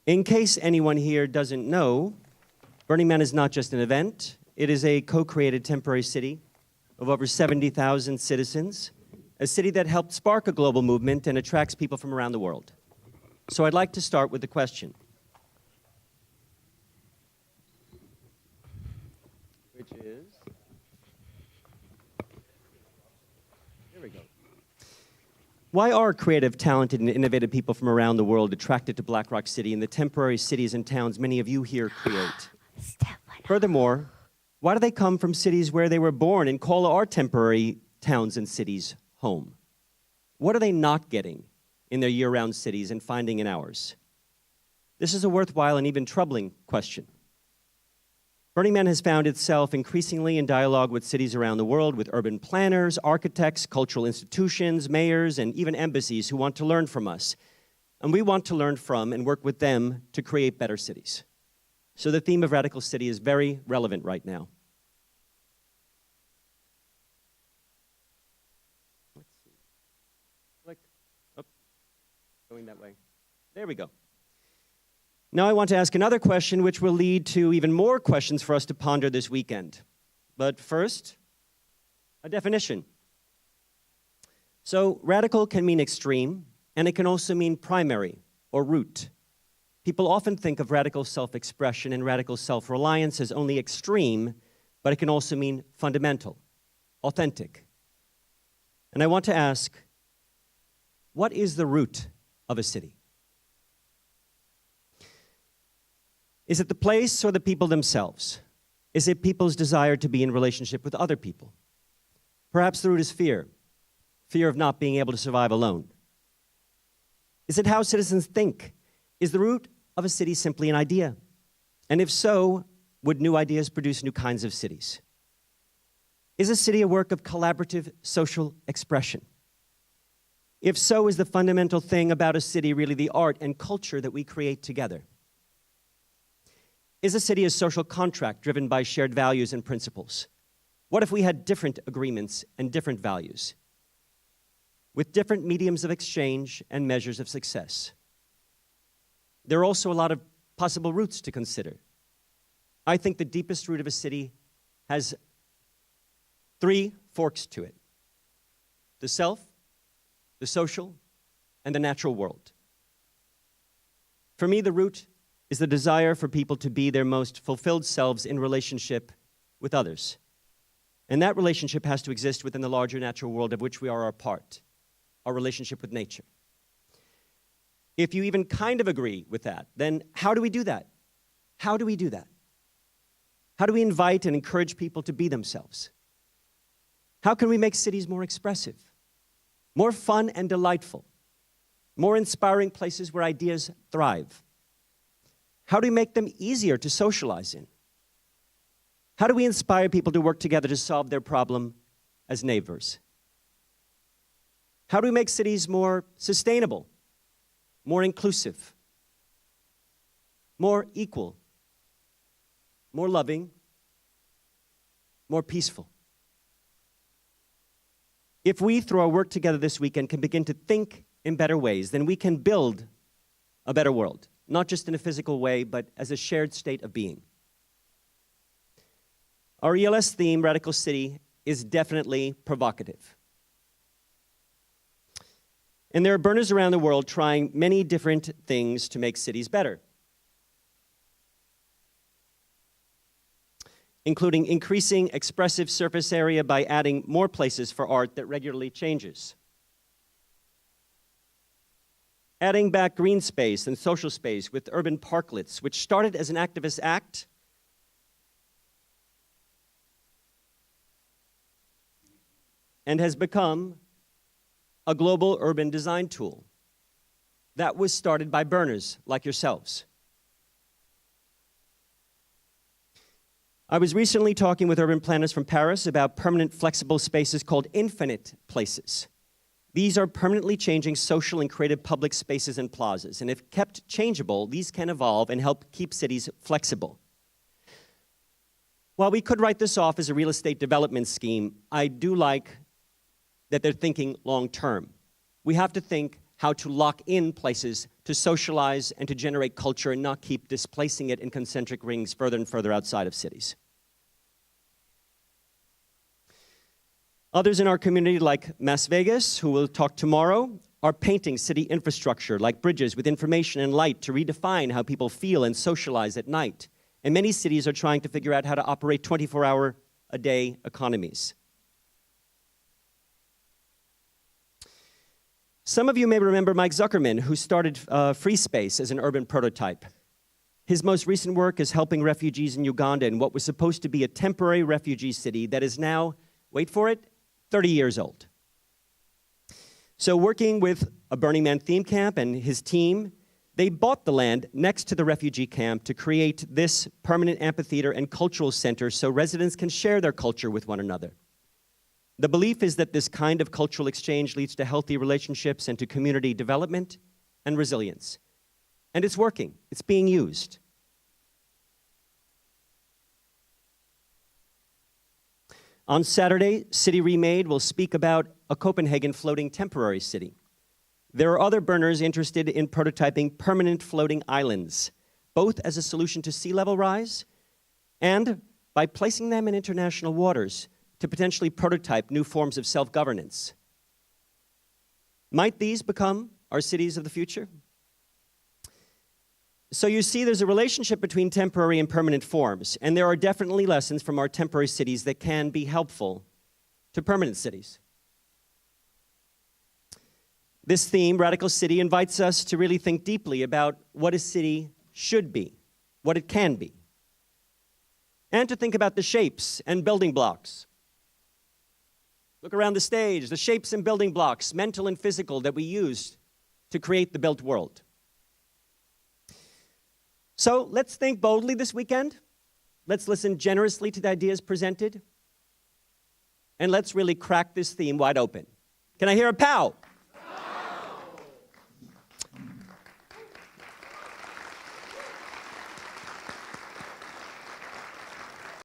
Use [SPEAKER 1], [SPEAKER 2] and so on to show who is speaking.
[SPEAKER 1] In case anyone here doesn't know, Burning Man is not just an event. It is a co-created temporary city of over 70,000 citizens, a city that helped spark a global movement and attracts people from around the world. So I'd like to start with the question, which is, here we go. Why are creative, talented, and innovative people from around the world attracted to Black Rock City and the temporary cities and towns many of you here create? Furthermore, why do they come from cities where they were born and call our temporary towns and cities home? What are they not getting in their year-round cities and finding in ours? This is a worthwhile and even troubling question. Burning Man has found itself increasingly in dialogue with cities around the world, with urban planners, architects, cultural institutions, mayors, and even embassies who want to learn from us. And we want to learn from and work with them to create better cities. So the theme of Radical City is very relevant right now. Let's see. Click. Oh, going that way. There we go. Now I want to ask another question which will lead to even more questions for us to ponder this weekend. But first, a definition. So radical can mean extreme, and it can also mean primary or root. People often think of radical self-expression and radical self-reliance as only extreme, but it can also mean fundamental, authentic. And I want to ask, what is the root of a city? Is it the place or the people themselves? Is it people's desire to be in relationship with other people? Perhaps the root is fear, fear of not being able to survive alone. Is it how citizens think? Is the root of a city simply an idea? And if so, would new ideas produce new kinds of cities? Is a city a work of collaborative social expression? If so, is the fundamental thing about a city really the art and culture that we create together? Is a city a social contract driven by shared values and principles? What if we had different agreements and different values, with different mediums of exchange and measures of success? There are also a lot of possible roots to consider. I think the deepest root of a city has 3 forks to it: the self, the social, and the natural world. For me, the root is the desire for people to be their most fulfilled selves in relationship with others. And that relationship has to exist within the larger natural world of which we are a part, our relationship with nature. If you even kind of agree with that, then how do we do that? How do we do that? How do we invite and encourage people to be themselves? How can we make cities more expressive, more fun and delightful, more inspiring places where ideas thrive? How do we make them easier to socialize in? How do we inspire people to work together to solve their problem as neighbors? How do we make cities more sustainable, more inclusive, more equal, more loving, more peaceful? If we, through our work together this weekend, can begin to think in better ways, then we can build a better world, not just in a physical way, but as a shared state of being. Our ELS theme, Radical City, is definitely provocative. And there are burners around the world trying many different things to make cities better, including increasing expressive surface area by adding more places for art that regularly changes, adding back green space and social space with urban parklets, which started as an activist act and has become a global urban design tool that was started by burners like yourselves. I was recently talking with urban planners from Paris about permanent flexible spaces called infinite places. These are permanently changing social and creative public spaces and plazas, and if kept changeable, these can evolve and help keep cities flexible. While we could write this off as a real estate development scheme, I do like that they're thinking long-term. We have to think, how to lock in places to socialize and to generate culture and not keep displacing it in concentric rings further and further outside of cities. Others in our community, like Las Vegas, who will talk tomorrow, are painting city infrastructure like bridges with information and light to redefine how people feel and socialize at night. And many cities are trying to figure out how to operate 24-hour-a-day economies. Some of you may remember Mike Zuckerman, who started Free Space as an urban prototype. His most recent work is helping refugees in Uganda in what was supposed to be a temporary refugee city that is now, wait for it, 30 years old. So working with a Burning Man theme camp and his team, they bought the land next to the refugee camp to create this permanent amphitheater and cultural center so residents can share their culture with one another. The belief is that this kind of cultural exchange leads to healthy relationships and to community development and resilience. And it's working. It's being used. On Saturday, City Remade will speak about a Copenhagen floating temporary city. There are other burners interested in prototyping permanent floating islands, both as a solution to sea level rise and by placing them in international waters to potentially prototype new forms of self-governance. Might these become our cities of the future? So you see there's a relationship between temporary and permanent forms, and there are definitely lessons from our temporary cities that can be helpful to permanent cities. This theme, Radical City, invites us to really think deeply about what a city should be, what it can be, and to think about the shapes and building blocks. Look around the stage, the shapes and building blocks, mental and physical, that we use to create the built world. So let's think boldly this weekend. Let's listen generously to the ideas presented. And let's really crack this theme wide open. Can I hear a pow?